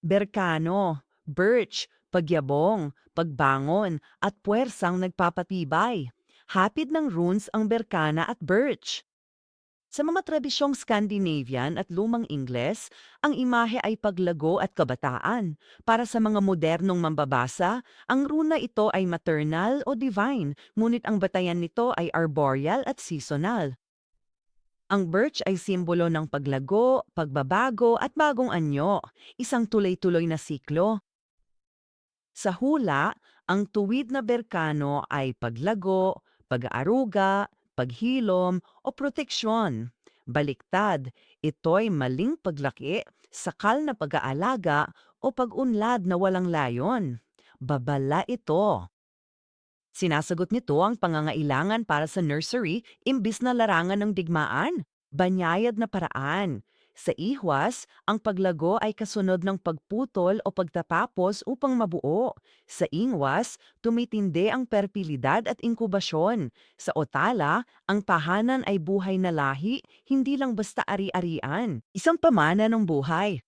Berkano, birch, pagyabong, pagbangon, at puwersang nagpapatibay. Hapit ng runes ang berkana at birch. Sa mga tradisyong Scandinavian at lumang Ingles, ang imahe ay paglago at kabataan. Para sa mga modernong mambabasa, ang runa ito ay maternal o divine, ngunit ang batayan nito ay arboreal at seasonal. Ang birch ay simbolo ng paglago, pagbabago at bagong anyo, isang tuloy-tuloy na siklo. Sa hula, ang tuwid na berkano ay paglago, pag-aaruga, paghilom o proteksyon. Baliktad, ito'y maling paglaki, sakal na pag-aalaga o pag-unlad na walang layon. Babala ito. Sinasagot nito ang pangangailangan para sa nursery imbis na larangan ng digmaan. Banyayad na paraan. Sa ihwas, ang paglago ay kasunod ng pagputol o pagtatapos upang mabuo. Sa ingwas, tumitindi ang perpilidad at inkubasyon. Sa otala, ang tahanan ay buhay na lahi, hindi lang basta ari-arian. Isang pamana ng buhay.